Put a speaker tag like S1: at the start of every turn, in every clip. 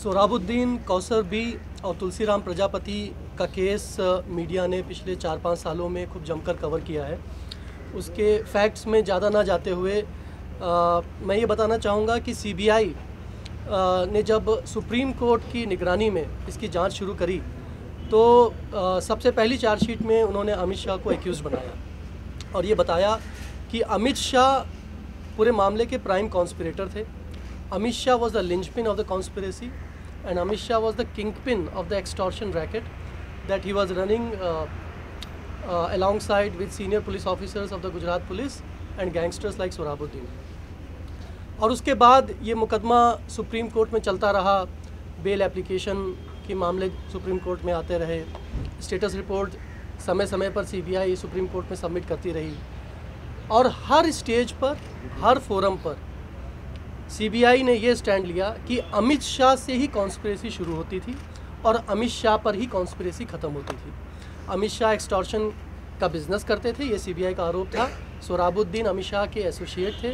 S1: Sohrabuddin, Kausar B और तुलसीराम प्रजापति का case media ने पिछले 4-5 सालों में खूब जमकर कवर किया है। उसके फैक्ट्स में ज़्यादा ना जाते हुए मैं ये बताना चाहूँगा कि सीबीआई ने जब सुप्रीम कोर्ट की निगरानी में इसकी जांच शुरू करी तो सबसे पहली चार्जशीट में उन्होंने अमित शाह को एक्यूज़ बनाया और ये बताया कि अमित शाह पूरे मामले के प्राइम कॉन्स्पिरेटर थे। Amit Shah was the linchpin of the conspiracy and Amit Shah was the kingpin of the extortion racket that he was running alongside with senior police officers of the Gujarat police and gangsters like Sohrabuddin। और उसके बाद ये मुकदमा supreme court में चलता रहा, bail application के मामले सुप्रीम कोर्ट में आते रहे, स्टेटस रिपोर्ट समय समय पर सीबीआई सुप्रीम कोर्ट में सबमिट करती रही और हर स्टेज पर, हर फोरम पर सीबीआई ने ये स्टैंड लिया कि अमित शाह से ही कॉन्स्पिरेसी शुरू होती थी और अमित शाह पर ही कॉन्स्पिरेसी ख़त्म होती थी। अमित शाह एक्सटॉर्शन का बिजनेस करते थे, ये सीबीआई का आरोप था। सोहराबुद्दीन अमित शाह के एसोसिएट थे,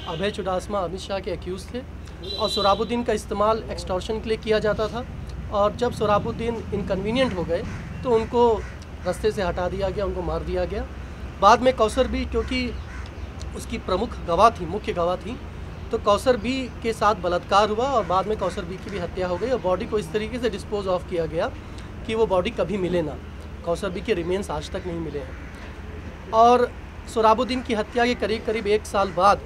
S1: अभय चुडासमा अमित शाह के एक्यूज़ थे और सोहराबुद्दीन का इस्तेमाल एक्सटॉर्शन के लिए किया जाता था और जब सोहराबुद्दीन इनकन्वीनियंट हो गए तो उनको रास्ते से हटा दिया गया, उनको मार दिया गया। बाद में कौसर बी, क्योंकि उसकी प्रमुख गवाह थी, मुख्य गवाह थी, तो कौसर बी के साथ बलात्कार हुआ और बाद में कौसर बी की भी हत्या हो गई और बॉडी को इस तरीके से डिस्पोज ऑफ किया गया कि वो बॉडी कभी मिले ना। कौसर बी के रिमेन्स आज तक नहीं मिले हैं। और सोहराबुद्दीन की हत्या के करीब करीब 1 साल बाद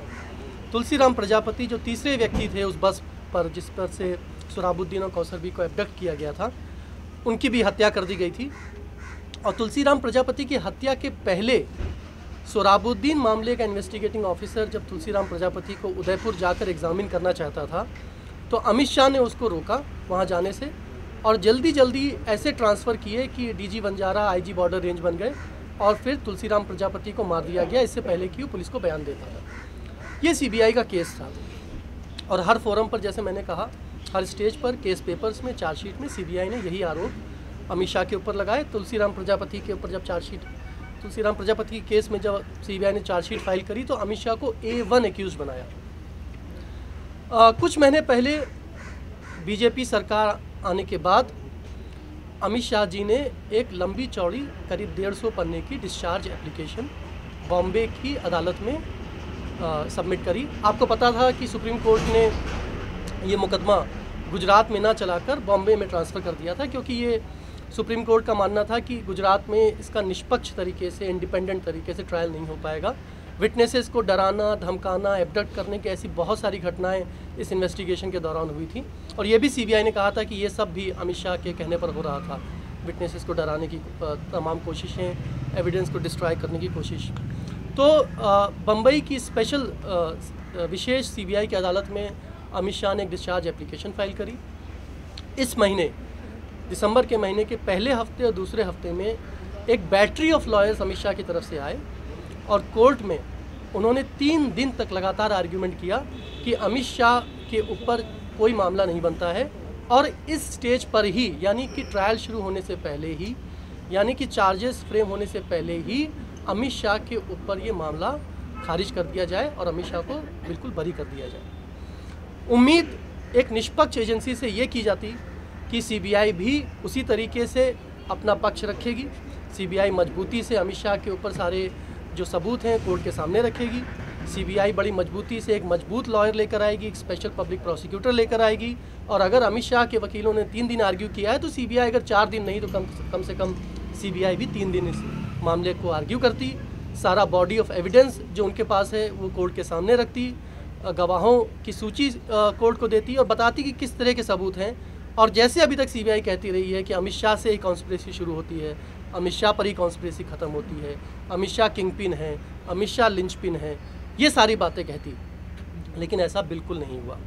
S1: तुलसीराम प्रजापति, जो तीसरे व्यक्ति थे उस बस पर जिस पर से सोहराबुद्दीन और कौसर बी को एब्डक्ट किया गया था, उनकी भी हत्या कर दी गई थी। और तुलसीराम प्रजापति की हत्या के पहले सोहराबुद्दीन मामले का इन्वेस्टिगेटिंग ऑफिसर जब तुलसीराम प्रजापति को उदयपुर जाकर एग्जामिन करना चाहता था तो अमित शाह ने उसको रोका वहां जाने से और जल्दी जल्दी ऐसे ट्रांसफ़र किए कि DG Banjara IG border range बन गए और फिर तुलसीराम प्रजापति को मार दिया गया, इससे पहले कि वो पुलिस को बयान देता था। ये सीबीआई का केस था और हर फोरम पर, जैसे मैंने कहा, हर स्टेज पर, केस पेपर्स में, चार्जशीट में सीबीआई ने यही आरोप अमित शाह के ऊपर लगाए। तुलसीराम प्रजापति के ऊपर जब तुलसीराम प्रजापति के केस में जब सीबीआई ने चार्जशीट फाइल करी तो अमित शाह को A1 एक्यूज़ बनाया। कुछ महीने पहले बीजेपी सरकार आने के बाद अमित शाह जी ने एक लंबी चौड़ी करीब 150 पन्ने की डिस्चार्ज एप्लीकेशन बॉम्बे की अदालत में सबमिट करी। आपको पता था कि सुप्रीम कोर्ट ने ये मुकदमा गुजरात में ना चलाकर बॉम्बे में ट्रांसफ़र कर दिया था क्योंकि ये सुप्रीम कोर्ट का मानना था कि गुजरात में इसका निष्पक्ष तरीके से, इंडिपेंडेंट तरीके से ट्रायल नहीं हो पाएगा। विटनेसेस को डराना, धमकाना, एब्डक्ट करने की ऐसी बहुत सारी घटनाएं इस इन्वेस्टिगेशन के दौरान हुई थी और ये भी सीबीआई ने कहा था कि ये सब भी अमित शाह के कहने पर हो रहा था। विटनेसेस को डराने की तमाम कोशिशें, एविडेंस को डिस्ट्रॉय करने की कोशिश। तो बम्बई की स्पेशल विशेष सीबीआई की अदालत में अमित शाह ने एक डिस्चार्ज एप्लीकेशन फाइल करी। इस महीने, दिसंबर के महीने के पहले हफ्ते और दूसरे हफ्ते में एक battery of lawyers Amit Shah की तरफ से आए और कोर्ट में उन्होंने 3 दिन तक लगातार आर्ग्यूमेंट किया कि अमित शाह के ऊपर कोई मामला नहीं बनता है और इस स्टेज पर ही, यानी कि ट्रायल शुरू होने से पहले ही, यानी कि चार्जेस फ्रेम होने से पहले ही अमित शाह के ऊपर ये मामला खारिज कर दिया जाए और अमित शाह को बिल्कुल बरी कर दिया जाए। उम्मीद एक निष्पक्ष एजेंसी से ये की जाती कि सीबीआई भी उसी तरीके से अपना पक्ष रखेगी। सीबीआई मजबूती से अमित शाह के ऊपर सारे जो सबूत हैं कोर्ट के सामने रखेगी। सीबीआई बड़ी मजबूती से एक मजबूत लॉयर लेकर आएगी, एक स्पेशल पब्लिक प्रोसिक्यूटर लेकर आएगी और अगर अमित शाह के वकीलों ने 3 दिन आर्ग्यू किया है तो सीबीआई अगर 4 दिन नहीं तो कम से कम सीबीआई भी 3 दिन इस मामले को आर्ग्यू करती। सारा बॉडी ऑफ एविडेंस जो उनके पास है वो कोर्ट के सामने रखती, गवाहों की सूची कोर्ट को देती और बताती कि किस तरह के सबूत हैं। और जैसे अभी तक सीबीआई कहती रही है कि अमित शाह से ही कॉन्स्पिरेसी शुरू होती है, अमित शाह पर ही कॉन्स्पिरेसी ख़त्म होती है, अमित शाह किंगपिन है, अमित शाह लिंचपिन है, ये सारी बातें कहती, लेकिन ऐसा बिल्कुल नहीं हुआ।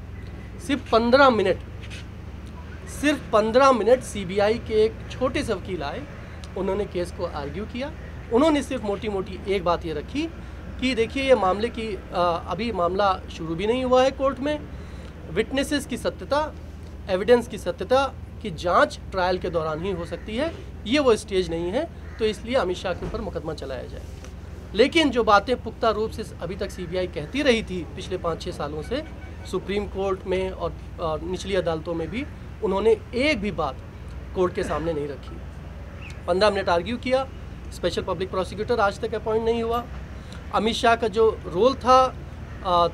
S1: सिर्फ 15 मिनट सीबीआई के एक छोटे से वकील आए, उन्होंने केस को आर्ग्यू किया। उन्होंने सिर्फ मोटी मोटी एक बात ये रखी कि देखिए ये मामले की अभी मामला शुरू भी नहीं हुआ है कोर्ट में, विटनेसेस की सत्यता, एविडेंस की सत्यता की जांच ट्रायल के दौरान ही हो सकती है, ये वो स्टेज नहीं है, तो इसलिए अमित शाह के ऊपर मुकदमा चलाया जाए। लेकिन जो बातें पुख्ता रूप से अभी तक सीबीआई कहती रही थी पिछले 5-6 सालों से सुप्रीम कोर्ट में और निचली अदालतों में भी, उन्होंने एक भी बात कोर्ट के सामने नहीं रखी। 15 मिनट आर्ग्यू किया, स्पेशल पब्लिक प्रोसिक्यूटर आज तक अपॉइंट नहीं हुआ। अमित शाह का जो रोल था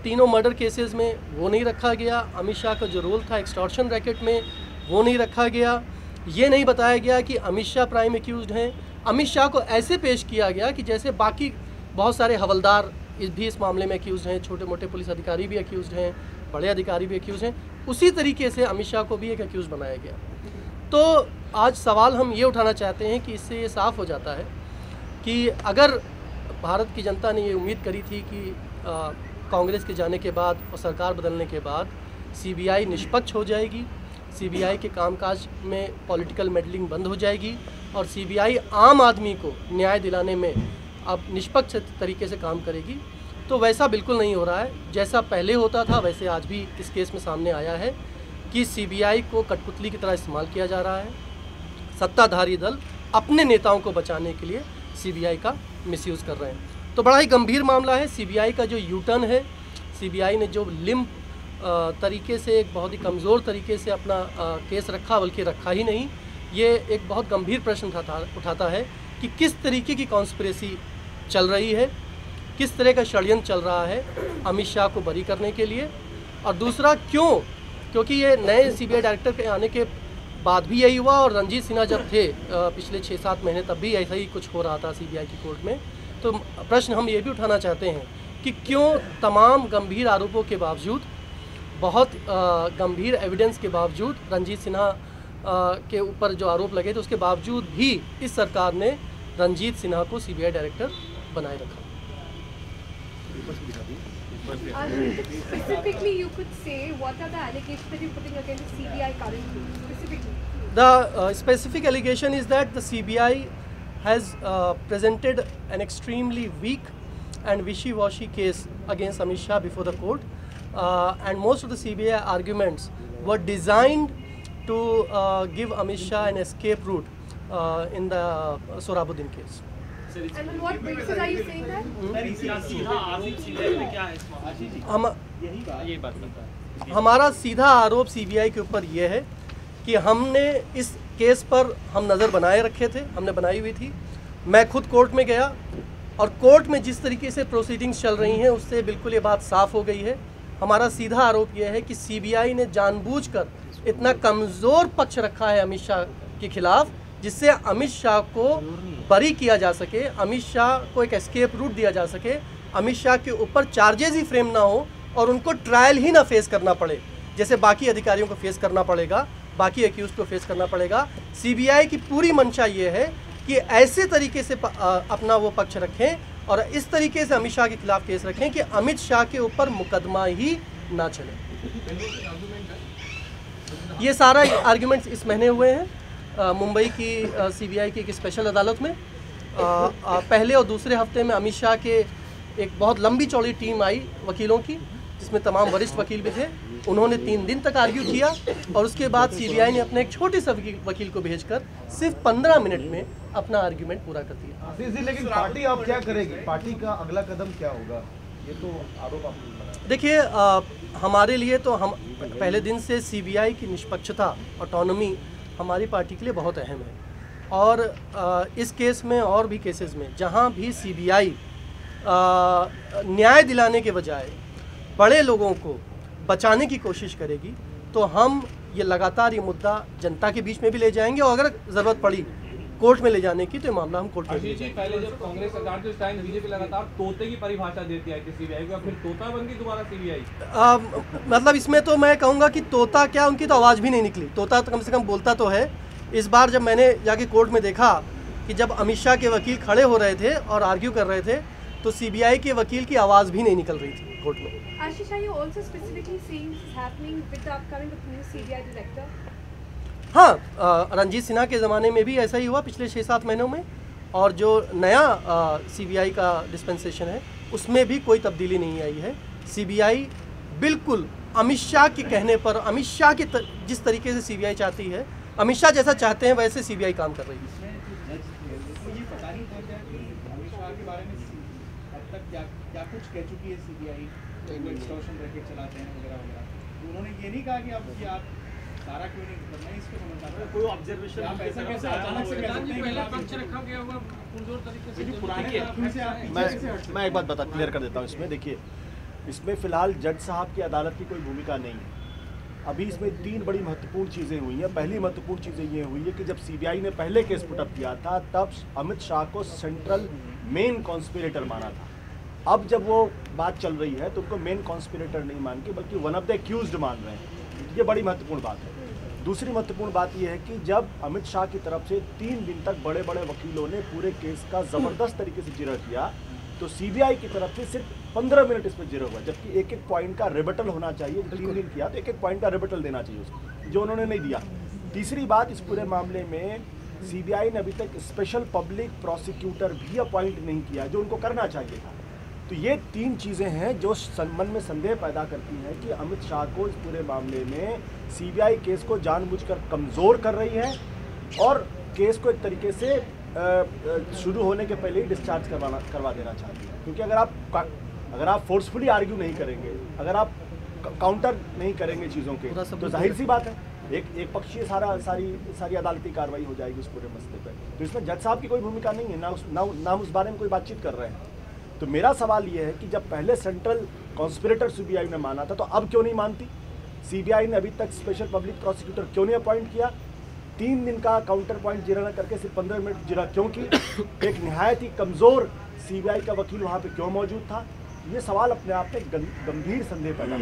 S1: तीनों मर्डर केसेस में वो नहीं रखा गया। अमित शाह का जो रोल था एक्सटॉर्शन रैकेट में वो नहीं रखा गया। ये नहीं बताया गया कि अमित शाह प्राइम एक्यूज्ड हैं। अमित शाह को ऐसे पेश किया गया कि जैसे बाकी बहुत सारे हवलदार भी इस मामले में एक्यूज्ड हैं, छोटे मोटे पुलिस अधिकारी भी एक्यूज्ड हैं, बड़े अधिकारी भी एक्यूज हैं, उसी तरीके से अमित शाह को भी एक एक्यूज बनाया गया। तो आज सवाल हम ये उठाना चाहते हैं कि इससे ये साफ हो जाता है कि अगर भारत की जनता ने ये उम्मीद करी थी कि कांग्रेस के जाने के बाद और सरकार बदलने के बाद सीबीआई निष्पक्ष हो जाएगी, सीबीआई के कामकाज में पॉलिटिकल मेडलिंग बंद हो जाएगी और सीबीआई आम आदमी को न्याय दिलाने में अब निष्पक्ष तरीके से काम करेगी, तो वैसा बिल्कुल नहीं हो रहा है। जैसा पहले होता था वैसे आज भी इस केस में सामने आया है कि सीबीआई को कठपुतली की तरह इस्तेमाल किया जा रहा है। सत्ताधारी दल अपने नेताओं को बचाने के लिए सीबीआई का मिसयूज़ कर रहे हैं। तो बड़ा ही गंभीर मामला है। सीबीआई का जो यूटर्न है, सीबीआई ने जो लिम्प तरीके से, एक बहुत ही कमज़ोर तरीके से अपना केस रखा, बल्कि रखा ही नहीं, ये एक बहुत गंभीर प्रश्न उठाता है कि किस तरीके की कॉन्स्पिरेसी चल रही है, किस तरह का षड्यंत्र चल रहा है अमित शाह को बरी करने के लिए। और दूसरा क्योंकि ये नए सीबीआई डायरेक्टर के आने के बाद भी यही हुआ और रणजीत सिन्हा जब थे पिछले 6-7 महीने तब भी ऐसा ही कुछ हो रहा था सीबीआई की कोर्ट में। तो प्रश्न हम ये भी उठाना चाहते हैं कि क्यों तमाम गंभीर आरोपों के बावजूद, बहुत गंभीर एविडेंस के बावजूद, रणजीत सिन्हा के ऊपर जो आरोप लगे थे उसके बावजूद भी इस सरकार ने रणजीत सिन्हा को सीबीआई डायरेक्टर बनाए रखा।
S2: Specifically, you could say what are the allegations that you're putting against CBI currently? Specifically,
S1: the specific allegation is that the CBI has presented an extremely weak and wishy-washy case against Amit Shah before the court, and most of the CBI arguments were designed to give Amit Shah an escape route in the Sohrabuddin case.
S2: and on what basis are you saying that?
S1: हमारा सीधा आरोप CBI के ऊपर यह है कि हमने इस केस पर हम नज़र बनाए रखे थे, हमने बनाई हुई थी। मैं खुद कोर्ट में गया और कोर्ट में जिस तरीके से प्रोसीडिंग्स चल रही हैं उससे बिल्कुल ये बात साफ़ हो गई है। हमारा सीधा आरोप यह है कि सीबीआई ने जानबूझकर इतना कमज़ोर पक्ष रखा है अमित शाह के खिलाफ, जिससे अमित शाह को बरी किया जा सके, अमित शाह को एक एस्केप रूट दिया जा सके, अमित शाह के ऊपर चार्जेस ही फ्रेम ना हो और उनको ट्रायल ही ना फेस करना पड़े जैसे बाकी अधिकारियों को फेस करना पड़ेगा, बाकी एक्यूज को फेस करना पड़ेगा। सीबीआई की पूरी मंशा ये है कि ऐसे तरीके से अपना वो पक्ष रखें और इस तरीके से अमित शाह के खिलाफ केस रखें कि अमित शाह के ऊपर मुकदमा ही ना चले। ये सारा आर्ग्यूमेंट्स इस महीने हुए हैं मुंबई की सीबीआई की एक स्पेशल अदालत में। पहले और दूसरे हफ्ते में अमित शाह के एक बहुत लंबी चौड़ी टीम आई वकीलों की, जिसमें तमाम वरिष्ठ वकील भी थे। उन्होंने 3 दिन तक आर्ग्यू किया और उसके बाद सीबीआई ने अपने एक छोटे से वकील को भेजकर सिर्फ 15 मिनट में अपना आर्ग्यूमेंट पूरा कर दिया।
S3: लेकिन पार्टी अब क्या करेगी? पार्टी का अगला कदम क्या होगा? ये तो आरोप आपने बनाया।
S1: देखिए, हमारे लिए तो हम पहले दिन से सीबीआई की निष्पक्षता, ऑटोनॉमी हमारी पार्टी के लिए बहुत अहम है। और इस केस में और भी केसेस में जहां भी सीबीआई न्याय दिलाने के बजाय बड़े लोगों को बचाने की कोशिश करेगी तो हम ये लगातार ये मुद्दा जनता के बीच में भी ले जाएंगे और अगर ज़रूरत पड़ी कोर्ट में ले जाने की तो ये मामला हम कोर्ट में ले जाएंगे।
S4: पहले जब कांग्रेस सरकार थी उस टाइम बीजेपी लगातार तोते की परिभाषा देती आई थी सीबीआई को, फिर तोता बन गई दोबारा सीबीआई।
S1: मतलब इसमें तो मैं कहूँगा कि तोता क्या, उनकी तो आवाज़ भी नहीं निकली। तोता तो कम से कम बोलता तो है। इस बार जब मैंने जाके कोर्ट में देखा कि जब अमित शाह के वकील खड़े हो रहे थे और आर्ग्यू कर रहे थे तो सीबीआई के वकील की आवाज़ भी नहीं निकल रही थी कोर्ट में।
S2: Ashish, are you also specifically seeing this is happening with the upcoming new CBI director?
S1: हाँ, रणजीत सिन्हा के ज़माने में भी ऐसा ही हुआ पिछले 6-7 महीनों में, और जो नया सीबीआई का डिस्पेंसेशन है उसमें भी कोई तब्दीली नहीं आई है। सीबीआई बिल्कुल अमित शाह के कहने पर, अमित शाह के जिस तरीके से सीबीआई चाहती है, अमित शाह जैसा चाहते हैं वैसे सीबीआई काम कर रही है।
S5: ये पता नहीं पहुंचा कि अमित शाह के बारे में अब तक क्या कुछ कह चुकी है सीबीआई, एक्सटॉर्शन रैकेट चलाते हैं वगैरह वगैरह। उन्होंने ये नहीं कहा कि अब आप सारा क्यों नहीं करना है इसको समझना
S6: कोई ऑब्जर्वेशन
S5: आप ऐसा कैसे अचानक से कह सकते हैं
S6: पहले
S5: कि
S6: पक्ष रखा गया हुआ पुरजोर तरीके से
S5: पुराने तरीके से आप पीछे कैसे हट सकते
S7: मैं एक बात क्लियर कर देता हूँ इसमें। देखिए, इसमें फिलहाल जज साहब की अदालत की कोई भूमिका नहीं है। अभी इसमें 3 बड़ी महत्वपूर्ण चीज़ें हुई हैं। पहली महत्वपूर्ण चीज़ें ये हुई है कि जब सीबीआई ने पहले केस पुटअप किया था तब अमित शाह को सेंट्रल मेन कॉन्स्पिरेटर माना था। अब जब वो बात चल रही है तो उनको मेन कॉन्स्पिरेटर नहीं मान के बल्कि वन ऑफ द एक्यूज्ड मान रहे हैं। ये बड़ी महत्वपूर्ण बात है। दूसरी महत्वपूर्ण बात यह है कि जब अमित शाह की तरफ से 3 दिन तक बड़े बड़े वकीलों ने पूरे केस का ज़बरदस्त तरीके से जिरह किया, तो सीबीआई की तरफ से सिर्फ 15 मिनट इस पर जिरह हुआ, जबकि एक एक पॉइंट का रिबटल होना चाहिए। 3 दिन किया तो एक एक पॉइंट का रिबटल देना चाहिए उसको, जो उन्होंने नहीं दिया। तीसरी बात, इस पूरे मामले में सीबीआई ने अभी तक स्पेशल पब्लिक प्रोसिक्यूटर भी अपॉइंट नहीं किया, जो उनको करना चाहिए था। तो ये 3 चीज़ें हैं जो मन में संदेह पैदा करती हैं कि अमित शाह को इस पूरे मामले में सीबीआई केस को जानबूझकर कमज़ोर कर रही है और केस को एक तरीके से शुरू होने के पहले ही डिस्चार्ज करवा देना चाहती है। क्योंकि अगर आप फोर्सफुली आर्ग्यू नहीं करेंगे, अगर आप काउंटर नहीं करेंगे चीज़ों के, तो जाहिर सी बात है एक पक्षीय सारी अदालती कार्रवाई हो जाएगी उस पूरे मसले पर। तो इसमें जज साहब की कोई भूमिका नहीं है, ना उस बारे में कोई बातचीत कर रहे हैं। तो मेरा सवाल ये है कि जब पहले सेंट्रल कॉन्स्पिरेटर सीबीआई ने माना था तो अब क्यों नहीं मानती? सीबीआई ने अभी तक स्पेशल पब्लिक प्रोसिक्यूटर क्यों नहीं अपॉइंट किया? 3 दिन का काउंटर पॉइंट जिरह न करके सिर्फ 15 मिनट जिरह क्यों की? एक निहायत ही कमज़ोर सीबीआई का वकील वहाँ पे क्यों मौजूद था? ये सवाल अपने आप में गंभीर संदेह पैदा